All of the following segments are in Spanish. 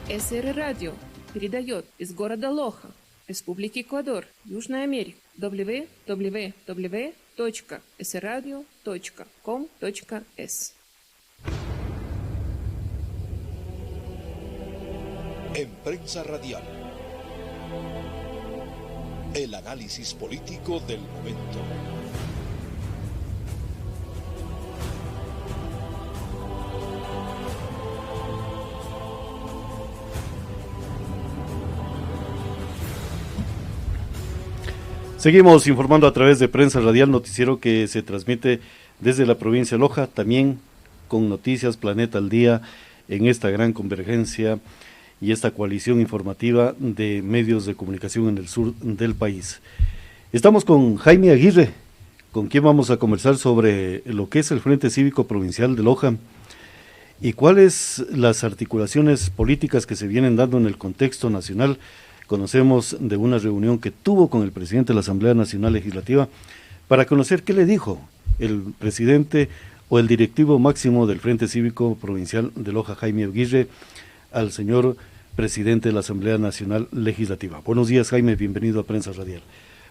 СР Радио передает из города Лоха, Республики Эквадор, Южная Америка, www.sradio.com.es. En Prensa Radial, el análisis político del momento. Seguimos informando a través de Prensa Radial, noticiero que se transmite desde la provincia de Loja, también con noticias Planeta al Día en esta gran convergencia y esta coalición informativa de medios de comunicación en el sur del país. Estamos con Jaime Aguirre, con quien vamos a conversar sobre lo que es el Frente Cívico Provincial de Loja y cuáles las articulaciones políticas que se vienen dando en el contexto nacional. Conocemos de una reunión que tuvo con el presidente de la Asamblea Nacional Legislativa para conocer qué le dijo el presidente o el directivo máximo del Frente Cívico Provincial de Loja, Jaime Aguirre, al señor presidente de la Asamblea Nacional Legislativa. Buenos días, Jaime, bienvenido a Prensa Radial.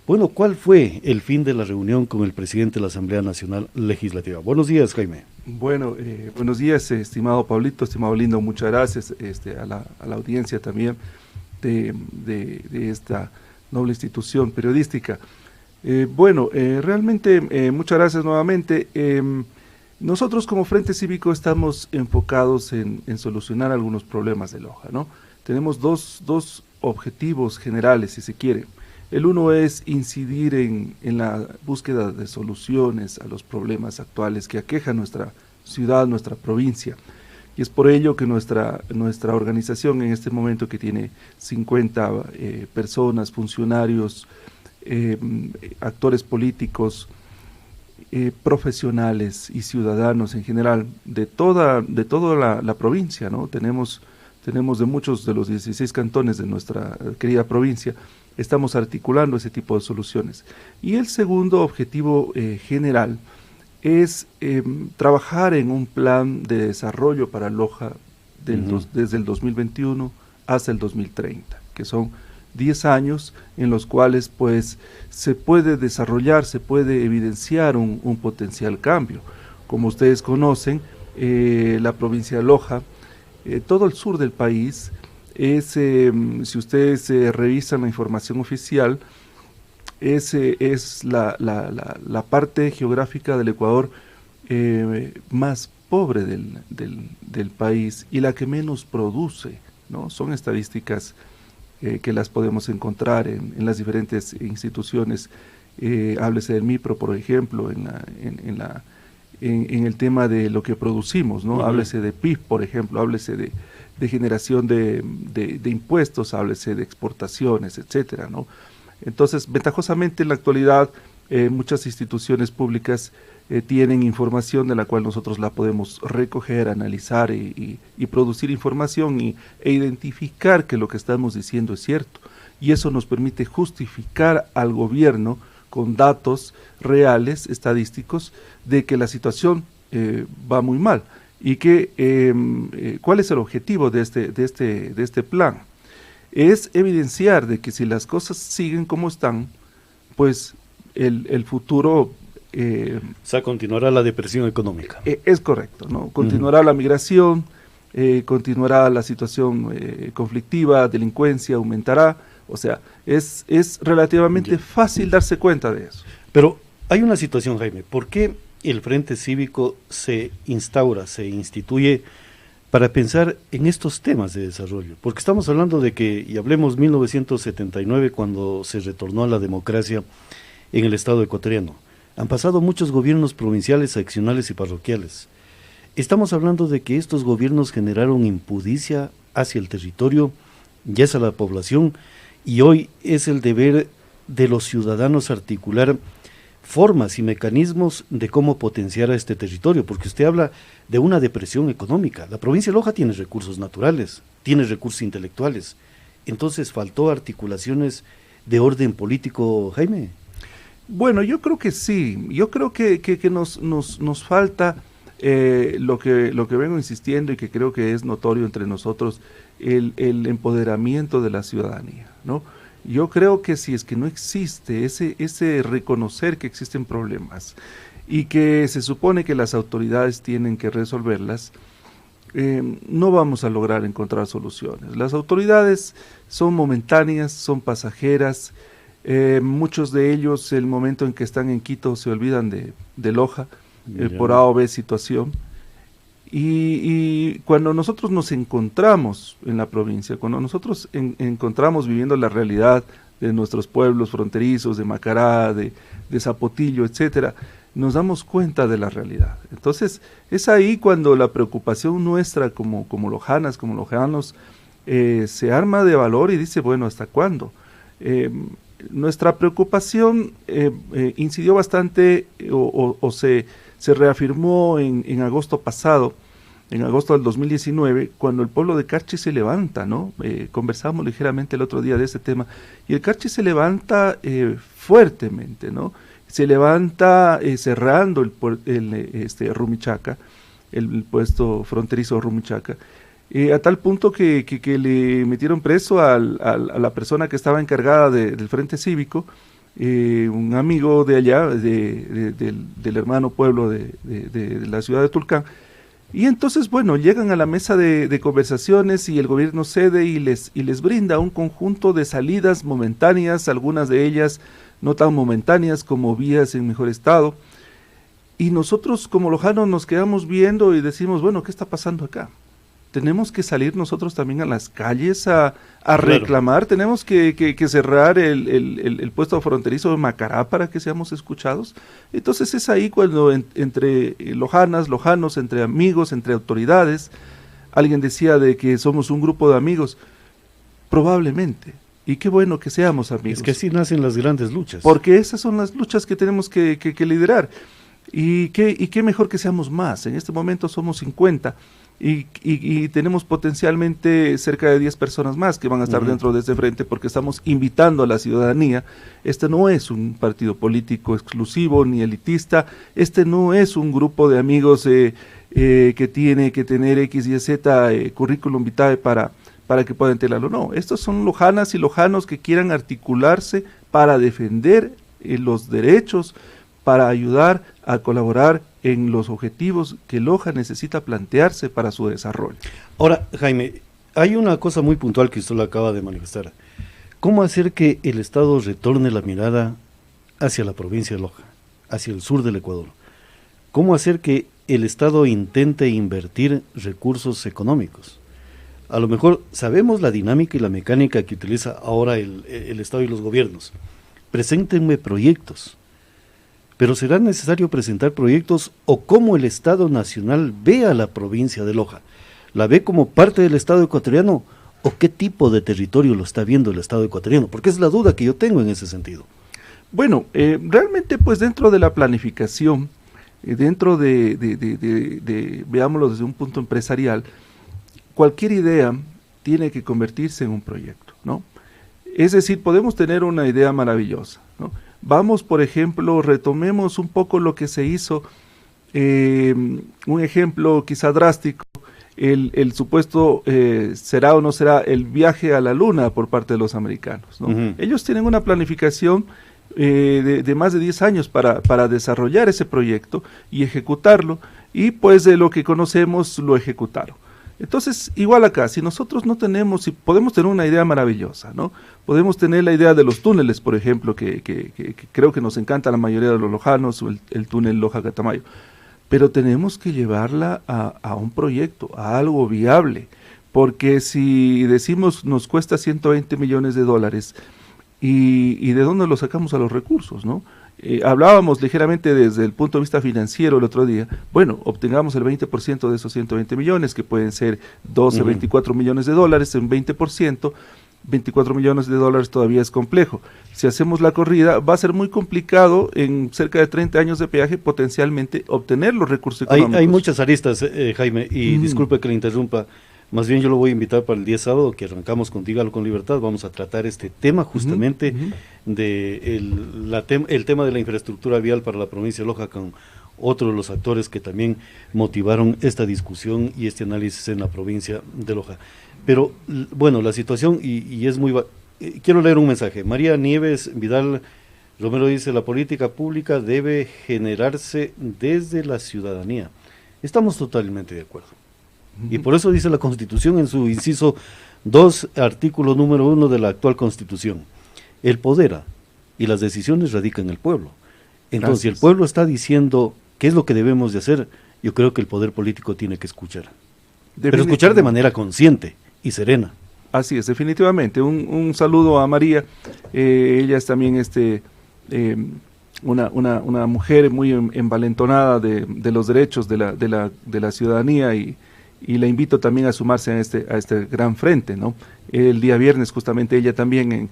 Bueno, ¿cuál fue el fin de la reunión con el presidente de la Asamblea Nacional Legislativa? Buenos días, Jaime. Bueno, buenos días, estimado Pablito, estimado Lindo, muchas gracias a la audiencia también de esta noble institución periodística. Realmente muchas gracias nuevamente. Nosotros como Frente Cívico estamos enfocados en solucionar algunos problemas de Loja, ¿no? Tenemos dos objetivos generales, si se quiere. El uno es incidir en la búsqueda de soluciones a los problemas actuales que aquejan nuestra ciudad, nuestra provincia. Y es por ello que nuestra organización en este momento, que tiene 50 personas, funcionarios, actores políticos, profesionales y ciudadanos en general de toda la provincia, ¿no? Tenemos de muchos de los 16 cantones de nuestra querida provincia, estamos articulando ese tipo de soluciones. Y el segundo objetivo general es trabajar en un plan de desarrollo para Loja desde el 2021 hasta el 2030, que son 10 años en los cuales pues se puede desarrollar, se puede evidenciar un potencial cambio. Como ustedes conocen, la provincia de Loja, todo el sur del país, si ustedes revisan la información oficial, es la parte geográfica del Ecuador más pobre del país y la que menos produce, ¿no? Son estadísticas que las podemos encontrar en las diferentes instituciones. Háblese del MIPRO, por ejemplo, en el tema de lo que producimos, ¿no? Háblese de PIB, por ejemplo, háblese de generación de impuestos, háblese de exportaciones, etcétera, ¿no? Entonces, ventajosamente en la actualidad, muchas instituciones públicas tienen información de la cual nosotros la podemos recoger, analizar y producir información e identificar que lo que estamos diciendo es cierto. Y eso nos permite justificar al gobierno con datos reales, estadísticos, de que la situación va muy mal. Y que, ¿cuál es el objetivo de este plan? Es evidenciar de que si las cosas siguen como están, pues el futuro... o sea, continuará la depresión económica. Es correcto, ¿no? Continuará la migración, continuará la situación conflictiva, delincuencia aumentará, o sea, es relativamente fácil darse cuenta de eso. Pero hay una situación, Jaime, ¿por qué el Frente Cívico se instituye para pensar en estos temas de desarrollo? Porque estamos hablando de que, y hablemos 1979, cuando se retornó a la democracia en el Estado ecuatoriano. Han pasado muchos gobiernos provinciales, seccionales y parroquiales. Estamos hablando de que estos gobiernos generaron impudicia hacia el territorio y hacia la población, y hoy es el deber de los ciudadanos articular formas y mecanismos de cómo potenciar a este territorio, porque usted habla de una depresión económica. La provincia de Loja tiene recursos naturales, tiene recursos intelectuales, entonces faltó articulaciones de orden político, Jaime. Bueno, yo creo que sí, yo creo que nos falta lo que vengo insistiendo y que creo que es notorio entre nosotros, el empoderamiento de la ciudadanía, ¿no? Yo creo que si es que no existe ese reconocer que existen problemas y que se supone que las autoridades tienen que resolverlas, no vamos a lograr encontrar soluciones. Las autoridades son momentáneas, son pasajeras, muchos de ellos el momento en que están en Quito se olvidan de Loja, por A o B situación. Y cuando nosotros nos encontramos en la provincia, cuando nosotros encontramos viviendo la realidad de nuestros pueblos fronterizos, de Macará, de Zapotillo, etcétera, nos damos cuenta de la realidad. Entonces, es ahí cuando la preocupación nuestra como lojanas, como lojanos, se arma de valor y dice, bueno, ¿hasta cuándo? Nuestra preocupación incidió bastante o se reafirmó en agosto pasado, en agosto del 2019, cuando el pueblo de Carchi se levanta, ¿no? Conversamos ligeramente el otro día de ese tema, y el Carchi se levanta fuertemente, ¿no? Se levanta cerrando el Rumichaca, el puesto fronterizo Rumichaca, a tal punto que le metieron preso a la persona que estaba encargada del Frente Cívico, un amigo de allá, del hermano pueblo de la ciudad de Tulcán. Y entonces, bueno, llegan a la mesa de conversaciones y el gobierno cede y les brinda un conjunto de salidas momentáneas, algunas de ellas no tan momentáneas como vías en mejor estado. Y nosotros como lojanos nos quedamos viendo y decimos, bueno, ¿qué está pasando acá? Tenemos que salir nosotros también a las calles a reclamar, tenemos que cerrar el puesto fronterizo de Macará para que seamos escuchados. Entonces es ahí cuando entre lojanos, entre amigos, entre autoridades, alguien decía de que somos un grupo de amigos, probablemente, y qué bueno que seamos amigos. Es que así nacen las grandes luchas. Porque esas son las luchas que tenemos que liderar, y qué mejor que seamos más. En este momento somos 50, y tenemos potencialmente cerca de 10 personas más que van a estar dentro de este frente, porque estamos invitando a la ciudadanía. Este no es un partido político exclusivo ni elitista, este no es un grupo de amigos que tiene que tener X y Z currículum vitae para que puedan tenerlo. No, estos son lojanas y lojanos que quieran articularse para defender los derechos, para ayudar a colaborar en los objetivos que Loja necesita plantearse para su desarrollo. Ahora, Jaime, hay una cosa muy puntual que usted lo acaba de manifestar. ¿Cómo hacer que el Estado retorne la mirada hacia la provincia de Loja, hacia el sur del Ecuador? ¿Cómo hacer que el Estado intente invertir recursos económicos? A lo mejor sabemos la dinámica y la mecánica que utiliza ahora el Estado y los gobiernos. Preséntenme proyectos. Pero ¿será necesario presentar proyectos o cómo el Estado Nacional ve a la provincia de Loja? ¿La ve como parte del Estado ecuatoriano o qué tipo de territorio lo está viendo el Estado ecuatoriano? Porque es la duda que yo tengo en ese sentido. Bueno, realmente pues dentro de la planificación, dentro veámoslo desde un punto empresarial, cualquier idea tiene que convertirse en un proyecto, ¿no? Es decir, podemos tener una idea maravillosa, ¿no? Vamos, por ejemplo, retomemos un poco lo que se hizo, un ejemplo quizá drástico, el supuesto, será o no será, el viaje a la luna por parte de los americanos, ¿no? Ellos tienen una planificación de más de 10 años para desarrollar ese proyecto y ejecutarlo, y pues de lo que conocemos lo ejecutaron. Entonces, igual acá, si nosotros no tenemos, si podemos tener una idea maravillosa, ¿no? Podemos tener la idea de los túneles, por ejemplo, que creo que nos encanta a la mayoría de los lojanos, o el túnel Loja-Catamayo, pero tenemos que llevarla a un proyecto, a algo viable, porque si decimos nos cuesta 120 millones de dólares, ¿y de dónde lo sacamos a los recursos, no? Hablábamos ligeramente desde el punto de vista financiero el otro día. Bueno, obtengamos el 20% de esos 120 millones, que pueden ser 12, 24 millones de dólares en 20%, 24 millones de dólares todavía es complejo. Si hacemos la corrida, va a ser muy complicado en cerca de 30 años de peaje potencialmente obtener los recursos económicos. Hay muchas aristas, Jaime, y disculpe que le interrumpa. Más bien yo lo voy a invitar para el día sábado, que arrancamos con Dígalo con Libertad. Vamos a tratar este tema justamente de el tema de la infraestructura vial para la provincia de Loja con otro de los actores que también motivaron esta discusión y este análisis en la provincia de Loja. Pero bueno, la situación, y es muy... quiero leer un mensaje. María Nieves Vidal Romero dice: la política pública debe generarse desde la ciudadanía. Estamos totalmente de acuerdo. Y por eso dice la Constitución en su inciso 2, artículo número 1 de la actual Constitución: el poder y las decisiones radican en el pueblo. Entonces, si el pueblo está diciendo qué es lo que debemos de hacer, yo creo que el poder político tiene que escuchar. Pero escuchar de manera consciente y serena. Así es, definitivamente. Un saludo a María. Ella es también una mujer muy envalentonada de los derechos de la ciudadanía, y la invito también a sumarse a este gran frente, ¿no? El día viernes justamente ella también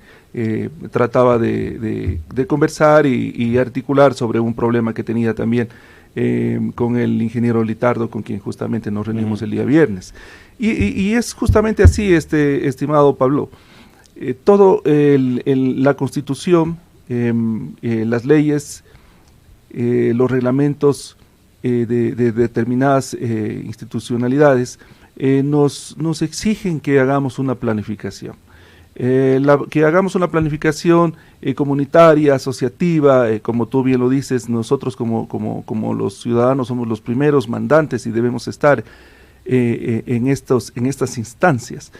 trataba de conversar y articular sobre un problema que tenía también con el ingeniero Litardo, con quien justamente nos reunimos el día viernes. Y es justamente así, estimado Pablo. La Constitución, las leyes, los reglamentos de determinadas institucionalidades nos exigen que hagamos una planificación. Que hagamos una planificación comunitaria, asociativa, como tú bien lo dices. Nosotros como los ciudadanos somos los primeros mandantes y debemos estar en estas instancias.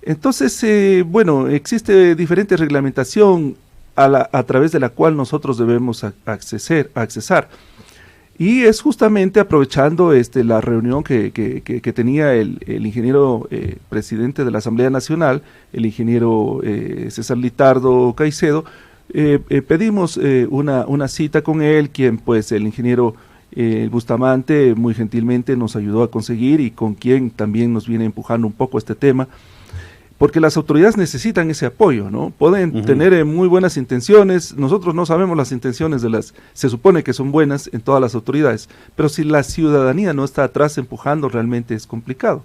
Entonces, bueno, existe diferente reglamentación a través de la cual nosotros debemos accesar. Y es justamente aprovechando la reunión que tenía el ingeniero presidente de la Asamblea Nacional, el ingeniero César Litardo Caicedo. Pedimos una cita con él, quien pues el ingeniero Bustamante muy gentilmente nos ayudó a conseguir, y con quien también nos viene empujando un poco este tema, porque las autoridades necesitan ese apoyo, ¿no? Pueden tener muy buenas intenciones. Nosotros no sabemos las intenciones se supone que son buenas en todas las autoridades, pero si la ciudadanía no está atrás empujando, realmente es complicado.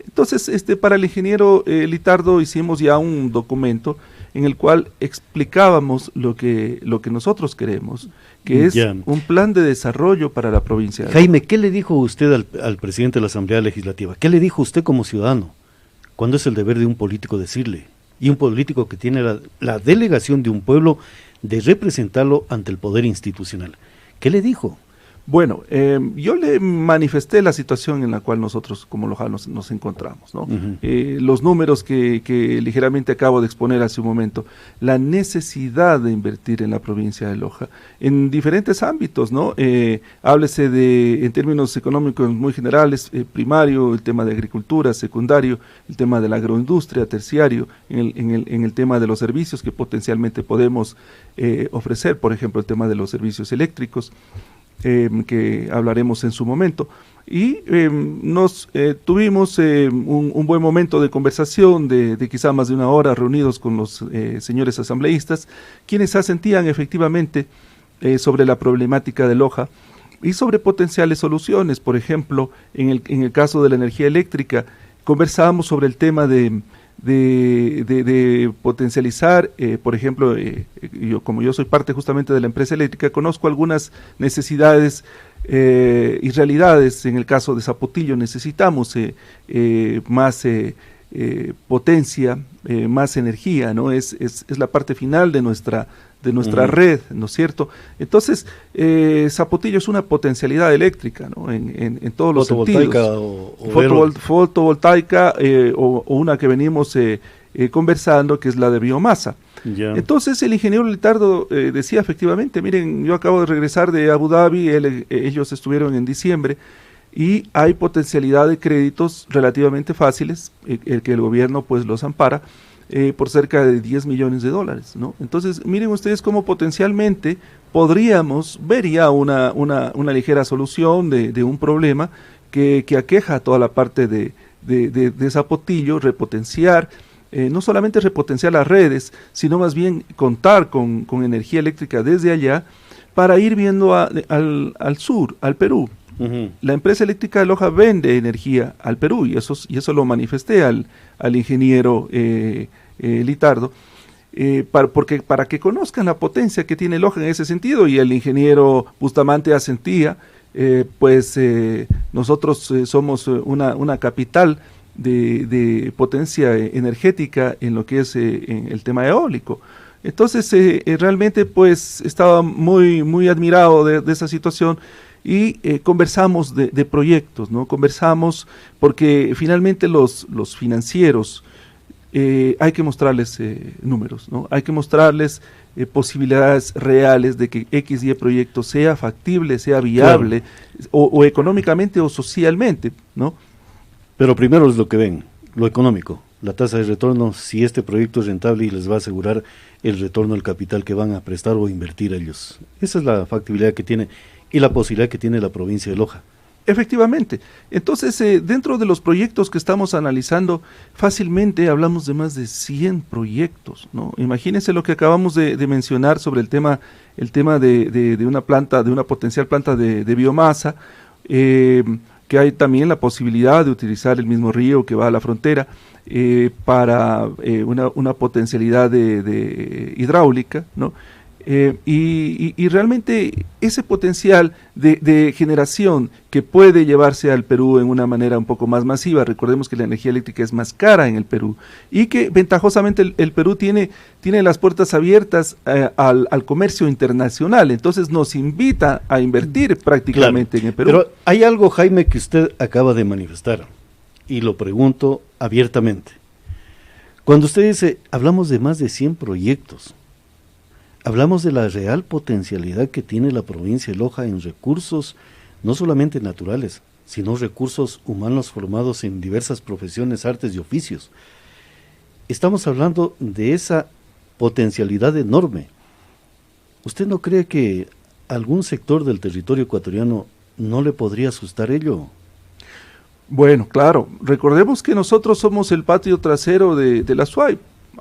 Entonces, para el ingeniero Litardo hicimos ya un documento en el cual explicábamos lo que nosotros queremos, que es un plan de desarrollo para la provincia. Jaime, ¿qué le dijo usted al presidente de la Asamblea Legislativa? ¿Qué le dijo usted como ciudadano? ¿Cuándo es el deber de un político decirle? Y un político que tiene la delegación de un pueblo de representarlo ante el poder institucional. ¿Qué le dijo? Bueno, yo le manifesté la situación en la cual nosotros como lojanos nos encontramos, ¿no? Los números que ligeramente acabo de exponer hace un momento, la necesidad de invertir en la provincia de Loja en diferentes ámbitos, ¿no? Háblese en términos económicos muy generales, primario, el tema de agricultura, secundario, el tema de la agroindustria, terciario, en el tema de los servicios que potencialmente podemos ofrecer, por ejemplo, el tema de los servicios eléctricos, que hablaremos en su momento. Y tuvimos un buen momento de conversación de quizá más de una hora, reunidos con los señores asambleístas, quienes asentían efectivamente sobre la problemática de Loja y sobre potenciales soluciones. Por ejemplo, en el caso de la energía eléctrica, conversábamos sobre el tema de potencializar, por ejemplo, como yo soy parte justamente de la empresa eléctrica, conozco algunas necesidades y realidades. En el caso de Zapotillo necesitamos más potencia, más energía, ¿no? Es la parte final de nuestra red, ¿no es cierto? Entonces, Zapotillo es una potencialidad eléctrica, ¿no? En todos los sentidos. Fotovoltaica o una que venimos conversando, que es la de biomasa. Entonces, el ingeniero Litardo decía efectivamente: miren, yo acabo de regresar de Abu Dhabi, ellos estuvieron en diciembre, y hay potencialidad de créditos relativamente fáciles, el que el gobierno pues los ampara, por cerca de $10 millones, ¿no? Entonces, miren ustedes cómo potencialmente podríamos ver ya una ligera solución de un problema que aqueja a toda la parte de Zapotillo, repotenciar, no solamente repotenciar las redes, sino más bien contar con energía eléctrica desde allá, para ir viendo al sur, al Perú. La empresa eléctrica de Loja vende energía al Perú, y eso lo manifesté al ingeniero Litardo, para que conozcan la potencia que tiene Loja en ese sentido. Y el ingeniero Bustamante asentía nosotros somos una capital de potencia energética en lo que es en el tema eólico. Entonces, realmente pues estaba muy admirado de esa situación y conversamos de proyectos, ¿no? Conversamos porque finalmente los financieros hay que mostrarles números, ¿no? Hay que mostrarles posibilidades reales de que X y proyecto sea factible, sea viable, claro, o económicamente o socialmente, ¿no? Pero primero es lo que ven, lo económico, la tasa de retorno, si este proyecto es rentable y les va a asegurar el retorno al capital que van a prestar o invertir ellos. Esa es la factibilidad que tiene y la posibilidad que tiene la provincia de Loja. Efectivamente. Entonces, dentro de los proyectos que estamos analizando, fácilmente hablamos de más de 100 proyectos, ¿no? Imagínense lo que acabamos de mencionar sobre el tema de una planta, de una potencial planta de biomasa, que hay también la posibilidad de utilizar el mismo río que va a la frontera para una potencialidad de hidráulica, ¿no? Y realmente ese potencial de generación que puede llevarse al Perú en una manera un poco más masiva, recordemos que la energía eléctrica es más cara en el Perú y que ventajosamente el Perú tiene las puertas abiertas al comercio internacional, entonces nos invita a invertir prácticamente, claro, en el Perú. Pero hay algo, Jaime, que usted acaba de manifestar y lo pregunto abiertamente. Cuando usted dice, hablamos de más de 100 proyectos, hablamos de la real potencialidad que tiene la provincia de Loja en recursos, no solamente naturales, sino recursos humanos formados en diversas profesiones, artes y oficios. Estamos hablando de esa potencialidad enorme. ¿Usted no cree que algún sector del territorio ecuatoriano no le podría asustar ello? Bueno, claro. Recordemos que nosotros somos el patio trasero de la SUAY.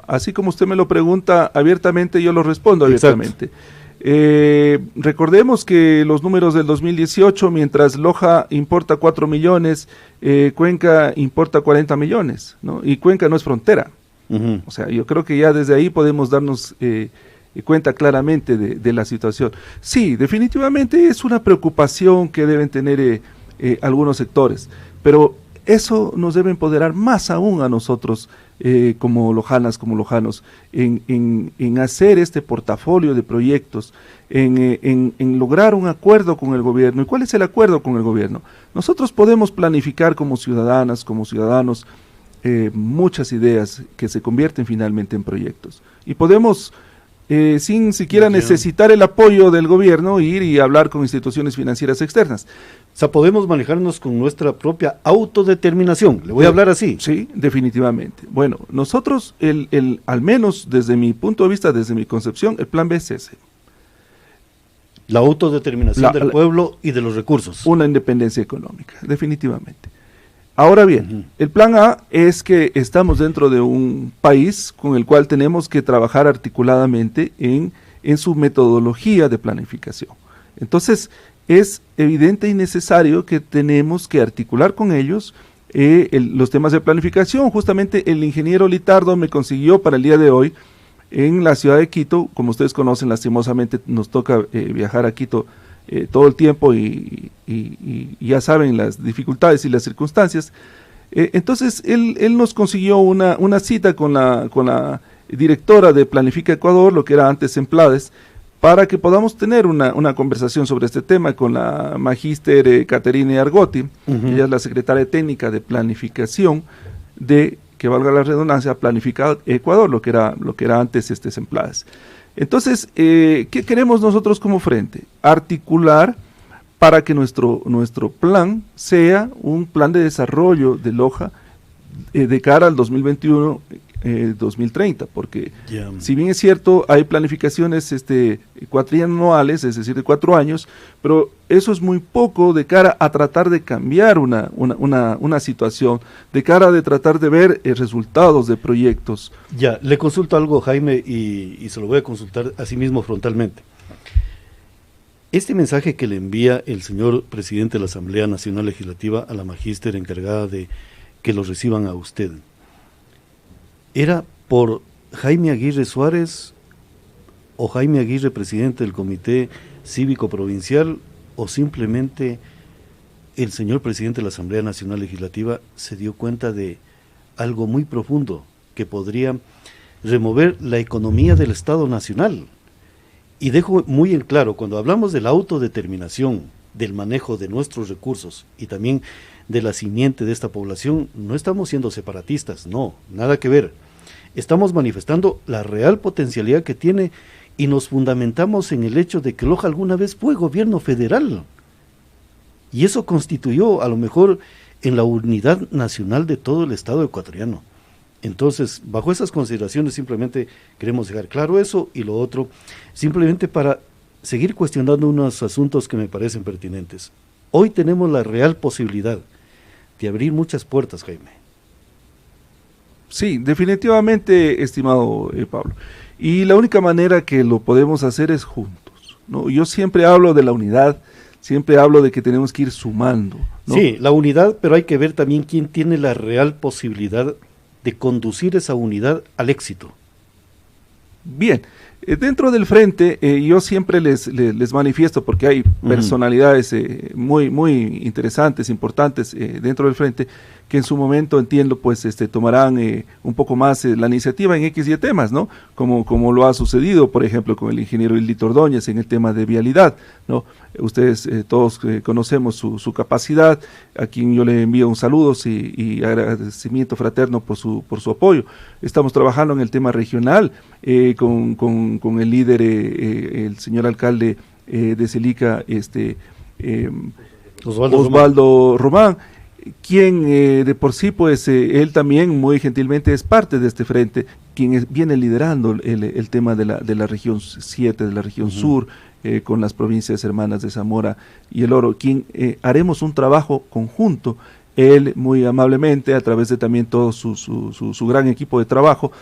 Así como usted me lo pregunta abiertamente, yo lo respondo abiertamente. Recordemos que los números del 2018, mientras Loja importa 4 millones, Cuenca importa 40 millones, ¿no? Y Cuenca no es frontera. O sea, yo creo que ya desde ahí podemos darnos cuenta claramente de la situación. Sí, definitivamente es una preocupación que deben tener algunos sectores, pero eso nos debe empoderar más aún a nosotros como lojanas, como lojanos, en hacer este portafolio de proyectos, en lograr un acuerdo con el gobierno. ¿Y cuál es el acuerdo con el gobierno? Nosotros podemos planificar como ciudadanas, como ciudadanos, muchas ideas que se convierten finalmente en proyectos. Y podemos, sin siquiera necesitar el apoyo del gobierno, ir y hablar con instituciones financieras externas. O sea, podemos manejarnos con nuestra propia autodeterminación, le voy a hablar así. Sí, definitivamente. Bueno, nosotros, al menos desde mi punto de vista, desde mi concepción, el plan B es ese. La autodeterminación del pueblo y de los recursos. Una independencia económica, definitivamente. Ahora bien, el plan A es que estamos dentro de un país con el cual tenemos que trabajar articuladamente en su metodología de planificación. Entonces, es evidente y necesario que tenemos que articular con ellos los temas de planificación. Justamente el ingeniero Litardo me consiguió para el día de hoy en la ciudad de Quito. Como ustedes conocen, lastimosamente nos toca viajar a Quito todo el tiempo y ya saben las dificultades y las circunstancias. Entonces él nos consiguió una cita con la directora de Planifica Ecuador, lo que era antes Emplades, para que podamos tener una conversación sobre este tema con la magíster Caterine Argotti, que ella es la secretaria técnica de planificación de, que valga la redundancia, Planifica Ecuador, lo que era antes Emplades. Entonces, ¿qué queremos nosotros como frente? Articular para que nuestro plan sea un plan de desarrollo de Loja de cara al 2021-2030, porque si bien es cierto, hay planificaciones cuatrianuales, es decir, de 4 años, pero eso es muy poco de cara a tratar de cambiar una situación, de cara de tratar de ver resultados de proyectos. Ya, le consulto algo, Jaime, y se lo voy a consultar así mismo frontalmente. Este mensaje que le envía el señor presidente de la Asamblea Nacional Legislativa a la magíster encargada de que lo reciban a usted, ¿era por Jaime Aguirre Suárez o Jaime Aguirre, presidente del Comité Cívico Provincial, o simplemente el señor presidente de la Asamblea Nacional Legislativa se dio cuenta de algo muy profundo que podría remover la economía del Estado Nacional? Y dejo muy en claro, cuando hablamos de la autodeterminación, del manejo de nuestros recursos y también de la simiente de esta población, no estamos siendo separatistas, no, nada que ver. Estamos manifestando la real potencialidad que tiene y nos fundamentamos en el hecho de que Loja alguna vez fue gobierno federal. Y eso constituyó a lo mejor en la unidad nacional de todo el Estado ecuatoriano. Entonces, bajo esas consideraciones simplemente queremos dejar claro eso, y lo otro, simplemente para seguir cuestionando unos asuntos que me parecen pertinentes. Hoy tenemos la real posibilidad de abrir muchas puertas, Jaime. Sí, definitivamente, estimado Pablo. Y la única manera que lo podemos hacer es juntos, ¿no? Yo siempre hablo de la unidad, siempre hablo de que tenemos que ir sumando, ¿no? Sí, la unidad, pero hay que ver también quién tiene la real posibilidad de conducir esa unidad al éxito. Bien, dentro del frente yo siempre les manifiesto, porque hay personalidades muy interesantes, importantes dentro del frente, que en su momento, entiendo, pues tomarán un poco más la iniciativa en X y temas, ¿no? Como lo ha sucedido, por ejemplo, con el ingeniero Hildito Ordóñez en el tema de vialidad, ¿no? Ustedes todos conocemos su capacidad, a quien yo le envío un saludo y agradecimiento fraterno por su apoyo. Estamos trabajando en el tema regional con el líder, el señor alcalde de Celica, Osvaldo Román, quien de por sí, pues él también muy gentilmente es parte de este frente, quien viene liderando el tema de la región 7, de la región sur, con las provincias hermanas de Zamora y El Oro, quien haremos un trabajo conjunto. Él muy amablemente, a través de también todo su gran equipo de trabajo,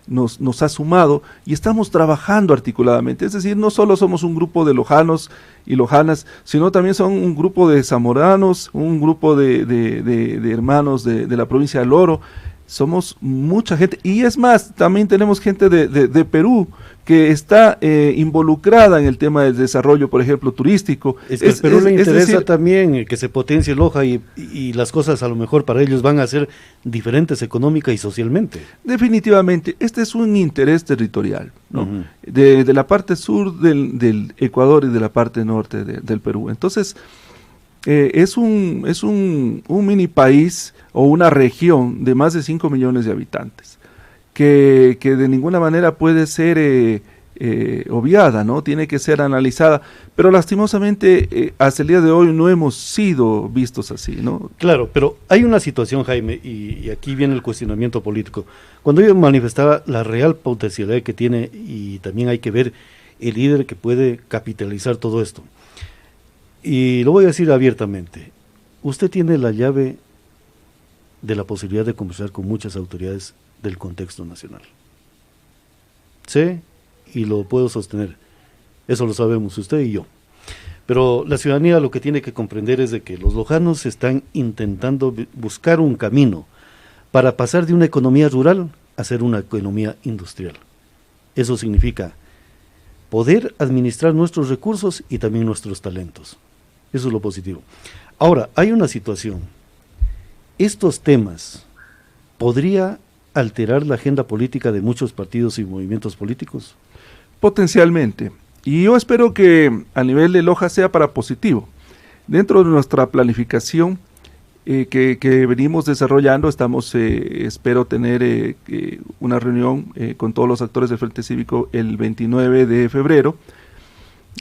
nos ha sumado y estamos trabajando articuladamente. Es decir, no solo somos un grupo de lojanos y lojanas, sino también son un grupo de zamoranos, un grupo de hermanos de la provincia del Oro. Somos mucha gente, y es más, también tenemos gente de Perú que está involucrada en el tema del desarrollo, por ejemplo, turístico. Es que a Perú le interesa también que se potencie Loja y las cosas a lo mejor para ellos van a ser diferentes económica y socialmente. Definitivamente, este es un interés territorial, ¿no? De la parte sur del Ecuador y de la parte norte del Perú. Entonces, es un mini país o una región de más de 5 millones de habitantes, que de ninguna manera puede ser obviada, ¿no? Tiene que ser analizada, pero lastimosamente hasta el día de hoy no hemos sido vistos así, ¿no? Claro, pero hay una situación, Jaime, y aquí viene el cuestionamiento político. Cuando yo manifestaba la real potencialidad que tiene, y también hay que ver el líder que puede capitalizar todo esto. Y lo voy a decir abiertamente, usted tiene la llave de la posibilidad de conversar con muchas autoridades del contexto nacional. Sé y lo puedo sostener, eso lo sabemos usted y yo. Pero la ciudadanía lo que tiene que comprender es de que los lojanos están intentando buscar un camino para pasar de una economía rural a ser una economía industrial. Eso significa poder administrar nuestros recursos y también nuestros talentos. Eso es lo positivo. Ahora, hay una situación. Estos temas ¿podría alterar la agenda política de muchos partidos y movimientos políticos? Potencialmente. Y yo espero que a nivel de Loja sea para positivo. Dentro de nuestra planificación que venimos desarrollando, espero tener una reunión con todos los actores del Frente Cívico el 29 de febrero,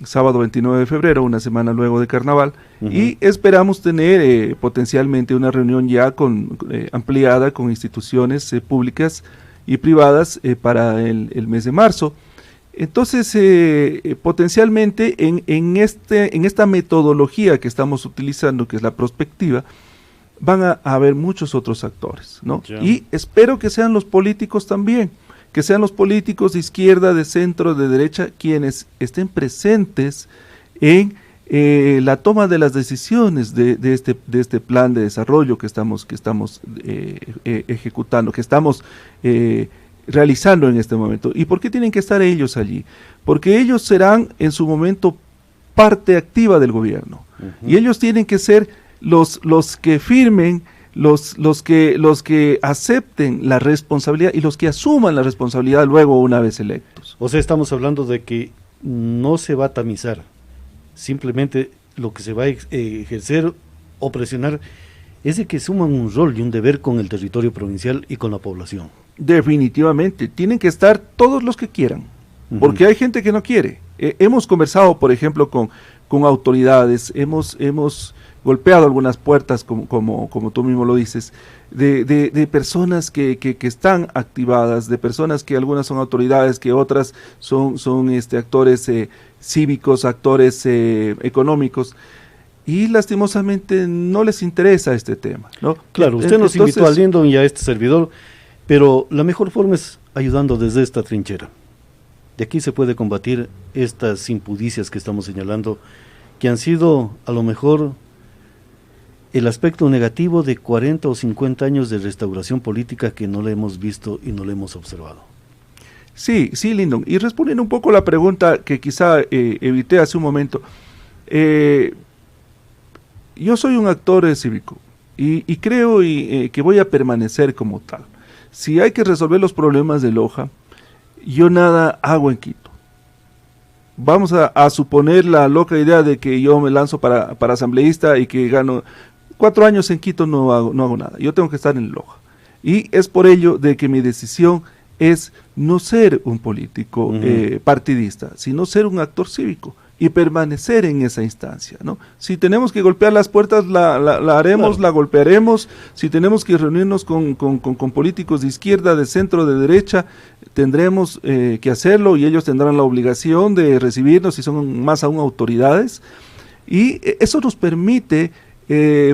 sábado 29 de febrero, una semana luego de Carnaval, y esperamos tener potencialmente una reunión ya ampliada con instituciones públicas y privadas para el mes de marzo. Entonces, potencialmente en esta metodología que estamos utilizando, que es la prospectiva, van a haber muchos otros actores, ¿no? Ya. Y espero que sean los políticos también, que sean los políticos de izquierda, de centro, de derecha, quienes estén presentes en la toma de las decisiones de este plan de desarrollo que estamos ejecutando, que estamos realizando en este momento. ¿Y por qué tienen que estar ellos allí? Porque ellos serán en su momento parte activa del gobierno. Y ellos tienen que ser los que firmen, los que acepten la responsabilidad y los que asuman la responsabilidad luego una vez electos. O sea, estamos hablando de que no se va a tamizar, simplemente lo que se va a ejercer o presionar es de que suman un rol y un deber con el territorio provincial y con la población. Definitivamente, tienen que estar todos los que quieran, porque hay gente que no quiere. Hemos conversado, por ejemplo, con autoridades, hemos golpeado algunas puertas, como tú mismo lo dices, de personas que están activadas, de personas que algunas son autoridades, que otras son actores cívicos, actores económicos, y lastimosamente no les interesa este tema, ¿no? Claro, usted nos invitó a Lindon y a este servidor, pero la mejor forma es ayudando desde esta trinchera. De aquí se puede combatir estas impudicias que estamos señalando, que han sido a lo mejor el aspecto negativo de 40 o 50 años de restauración política que no le hemos visto y no le hemos observado. Sí, Lindon, y respondiendo un poco a la pregunta que quizá evité hace un momento, yo soy un actor cívico y creo que voy a permanecer como tal. Si hay que resolver los problemas de Loja, yo nada hago en Quito. Vamos a suponer la loca idea de que yo me lanzo para asambleísta y que gano 4 años en Quito, no hago nada. Yo tengo que estar en Loja. Y es por ello de que mi decisión es no ser un político partidista, sino ser un actor cívico y permanecer en esa instancia, ¿no? Si tenemos que golpear las puertas, la haremos, claro, la golpearemos. Si tenemos que reunirnos con políticos de izquierda, de centro, de derecha, tendremos que hacerlo, y ellos tendrán la obligación de recibirnos si son más aún autoridades, y eso nos permite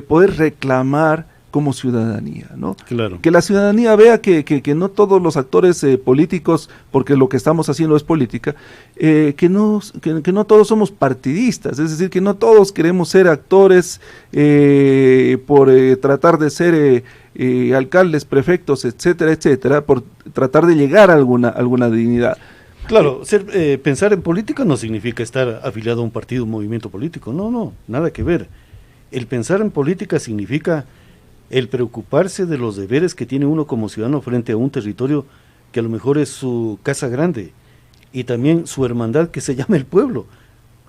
poder reclamar como ciudadanía, ¿no? Claro. Que la ciudadanía vea que no todos los actores políticos, porque lo que estamos haciendo es política, que no todos somos partidistas, es decir, que no todos queremos ser actores por tratar de ser alcaldes, prefectos, etcétera, etcétera, por tratar de llegar a alguna dignidad. Claro, pensar en política no significa estar afiliado a un partido, un movimiento político, no, nada que ver. El pensar en política significa el preocuparse de los deberes que tiene uno como ciudadano frente a un territorio que a lo mejor es su casa grande y también su hermandad que se llama el pueblo.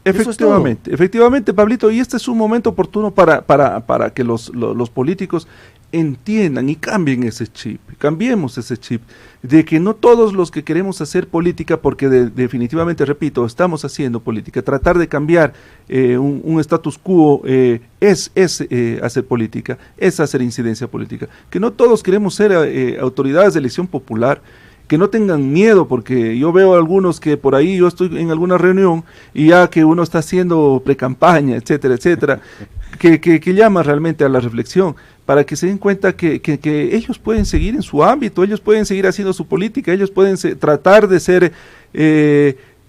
Efectivamente, Pablito, y este es un momento oportuno para que los políticos entiendan y cambien ese chip, cambiemos ese chip, de que no todos los que queremos hacer política, porque definitivamente, repito, estamos haciendo política, tratar de cambiar un status quo es hacer política, es hacer incidencia política, que no todos queremos ser autoridades de elección popular, que no tengan miedo, porque yo veo a algunos que por ahí yo estoy en alguna reunión y ya que uno está haciendo precampaña, etcétera, etcétera, que llama realmente a la reflexión, para que se den cuenta que ellos pueden seguir en su ámbito, ellos pueden seguir haciendo su política, ellos pueden tratar de ser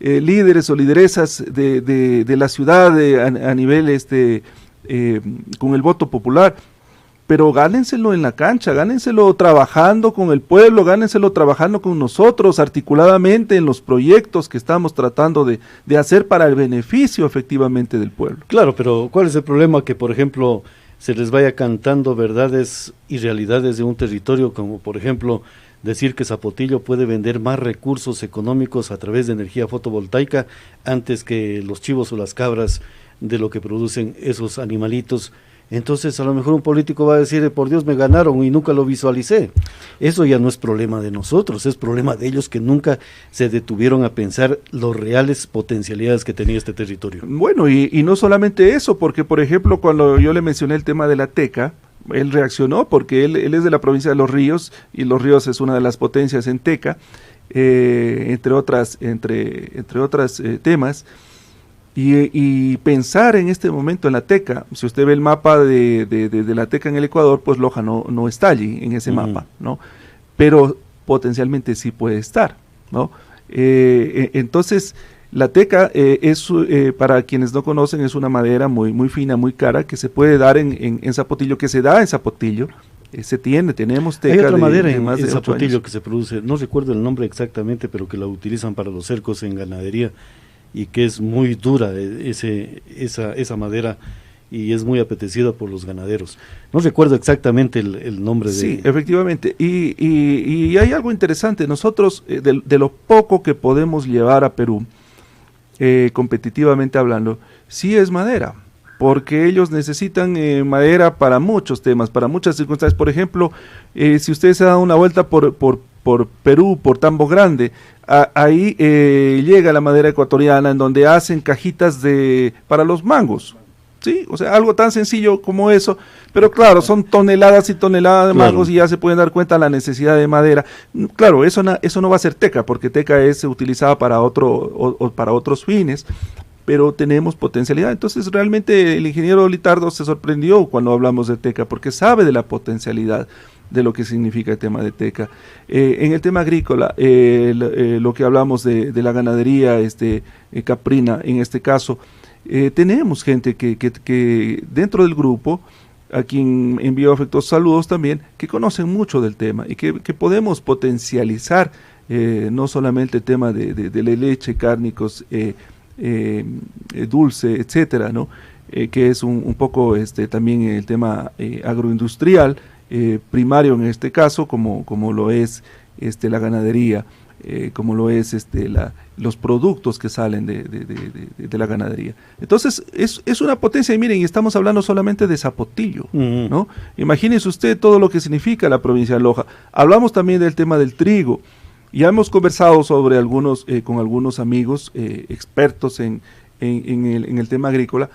líderes o lideresas de la ciudad a nivel con el voto popular. Pero gánenselo en la cancha, gánenselo trabajando con el pueblo, gánenselo trabajando con nosotros, articuladamente en los proyectos que estamos tratando de hacer para el beneficio efectivamente del pueblo. Claro, pero ¿cuál es el problema? Que, por ejemplo, se les vaya cantando verdades y realidades de un territorio, como por ejemplo decir que Zapotillo puede vender más recursos económicos a través de energía fotovoltaica antes que los chivos o las cabras de lo que producen esos animalitos. Entonces a lo mejor un político va a decir, por Dios, me ganaron y nunca lo visualicé. Eso ya no es problema de nosotros, es problema de ellos que nunca se detuvieron a pensar las reales potencialidades que tenía este territorio. Bueno, y no solamente eso, porque por ejemplo cuando yo le mencioné el tema de la teca, él reaccionó porque él es de la provincia de Los Ríos, y Los Ríos es una de las potencias en teca, entre otras temas. Y pensar en este momento en la teca, si usted ve el mapa de la teca en el Ecuador, pues Loja no está allí en ese mapa, ¿no? Pero potencialmente sí puede estar, ¿no? Entonces, la teca para quienes no conocen, es una madera muy fina, muy cara, que se puede dar en Zapotillo, que se da en Zapotillo. Tenemos teca. Hay otra madera en Zapotillo que se produce, no recuerdo el nombre exactamente, pero que la utilizan para los cercos en ganadería, y que es muy dura esa madera y es muy apetecida por los ganaderos. No recuerdo exactamente el nombre de... Sí, efectivamente. Y hay algo interesante. Nosotros, de lo poco que podemos llevar a Perú, competitivamente hablando, sí es madera, porque ellos necesitan madera para muchos temas, para muchas circunstancias. Por ejemplo, si ustedes se dan una vuelta por Perú, por Tambo Grande, ahí llega la madera ecuatoriana en donde hacen cajitas para los mangos. Sí, o sea, algo tan sencillo como eso, pero claro, son toneladas y toneladas de mangos y ya se pueden dar cuenta de la necesidad de madera. Claro, eso no va a ser teca, porque teca es utilizada para otros fines, pero tenemos potencialidad. Entonces, realmente el ingeniero Litardo se sorprendió cuando hablamos de teca, porque sabe de la potencialidad de lo que significa el tema de teca. En el tema agrícola, lo que hablamos de la ganadería caprina, en este caso, tenemos gente que dentro del grupo, a quien envío afectuosos saludos también, que conocen mucho del tema y que podemos potencializar no solamente el tema de la leche, cárnicos, dulce, etcétera, ¿no? Que es un poco también el tema agroindustrial, primario en este caso, como lo es la ganadería, como lo es los productos que salen de la ganadería. Entonces, es una potencia, y miren, estamos hablando solamente de Zapotillo, ¿no? Imagínense usted todo lo que significa la provincia de Loja. Hablamos también del tema del trigo. Ya hemos conversado sobre con algunos amigos expertos en el tema agrícola.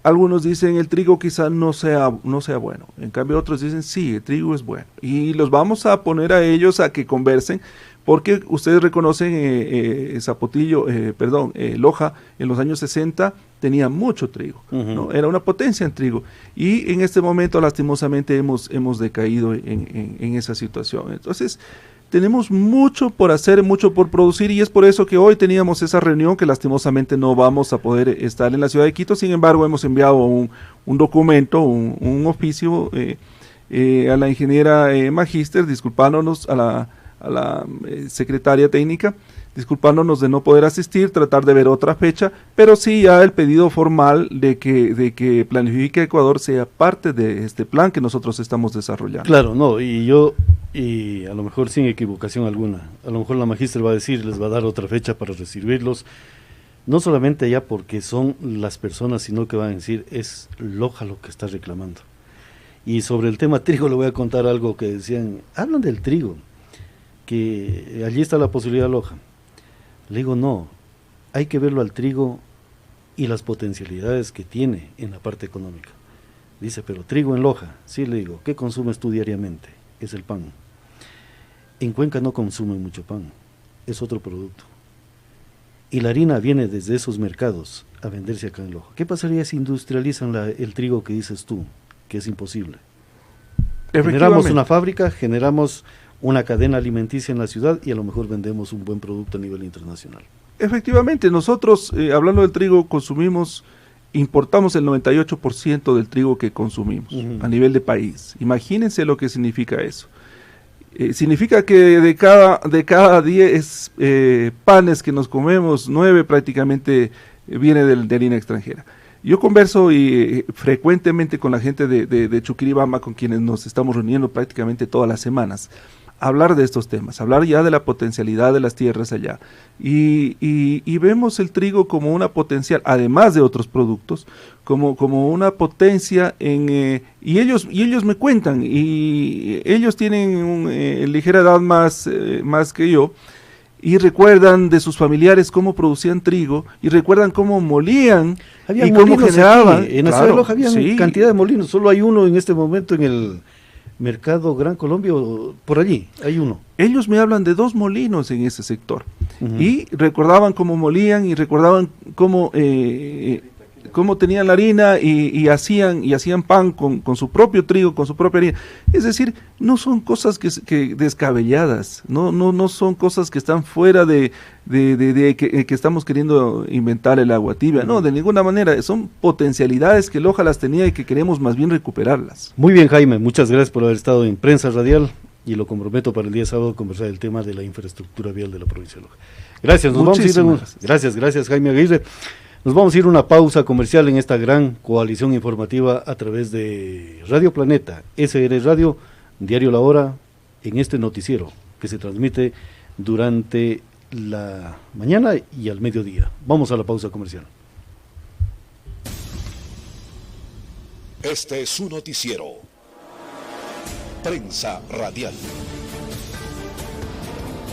Algunos dicen el trigo quizá no sea bueno, en cambio otros dicen sí, el trigo es bueno. Y los vamos a poner a ellos a que conversen, porque ustedes reconocen Zapotillo, Loja en los años 60 tenía mucho trigo, ¿no? Era una potencia en trigo, y en este momento lastimosamente hemos decaído en esa situación. Entonces tenemos mucho por hacer, mucho por producir, y es por eso que hoy teníamos esa reunión que lastimosamente no vamos a poder estar en la ciudad de Quito. Sin embargo, hemos enviado un documento, un oficio a la ingeniera Magíster, disculpándonos a la secretaria técnica, disculpándonos de no poder asistir, tratar de ver otra fecha, pero sí ya el pedido formal de que Planifica Ecuador sea parte de este plan que nosotros estamos desarrollando. Claro, no, y a lo mejor sin equivocación alguna, a lo mejor la magíster va a decir, les va a dar otra fecha para recibirlos, no solamente ya porque son las personas, sino que van a decir, es Loja lo que está reclamando. Y sobre el tema trigo le voy a contar algo que decían, hablan del trigo, que allí está la posibilidad de Loja. Le digo, no, hay que verlo al trigo y las potencialidades que tiene en la parte económica. Dice, pero trigo en Loja. Sí, le digo, ¿qué consumes tú diariamente? Es el pan. En Cuenca no consumen mucho pan, es otro producto. Y la harina viene desde esos mercados a venderse acá en Loja. ¿Qué pasaría si industrializan el trigo que dices tú, que es imposible? Generamos una fábrica, generamos una cadena alimenticia en la ciudad y a lo mejor vendemos un buen producto a nivel internacional. Efectivamente, nosotros, hablando del trigo, importamos el 98% del trigo que consumimos a nivel de país. Imagínense lo que significa eso. Significa que de cada 10 panes que nos comemos, 9 prácticamente viene de harina extranjera. Yo converso frecuentemente con la gente de Chuquiribamba, con quienes nos estamos reuniendo prácticamente todas las semanas, hablar de estos temas, hablar ya de la potencialidad de las tierras allá, y vemos el trigo como una potencial, además de otros productos, como una potencia y ellos me cuentan, y ellos tienen ligera edad más que yo, y recuerdan de sus familiares cómo producían trigo, y recuerdan cómo molían, y cómo generaban. En la ciudad de Loja había cantidad de molinos, solo hay uno en este momento en el Mercado Gran Colombia, por allí, hay uno. Ellos me hablan de 2 molinos en ese sector, y recordaban cómo molían, y recordaban cómo tenían la harina, y hacían pan con su propio trigo, con su propia harina. Es decir, no son cosas que descabelladas, no son cosas que están fuera de que estamos queriendo inventar el agua tibia, no, de ninguna manera, son potencialidades que Loja las tenía y que queremos más bien recuperarlas. Muy bien, Jaime, muchas gracias por haber estado en Prensa Radial. y lo comprometo para el día sábado conversar el tema de la infraestructura vial de la provincia de Loja. Gracias, nos vamos a ir gracias Jaime Aguirre. Nos vamos a ir a una pausa comercial en esta gran coalición informativa a través de Radio Planeta, SR Radio, Diario La Hora, en este noticiero que se transmite durante la mañana y al mediodía. Vamos a la pausa comercial. Este es su noticiero. Prensa Radial.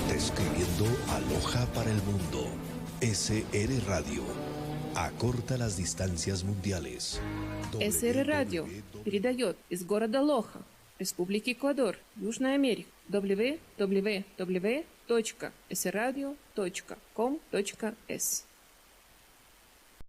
Describiendo a Loja para el mundo. SR Radio. Acorta las distancias mundiales. СР Радио передает из города Лоха, Республики Эквадор, Южная Америка. www.sradio.com.s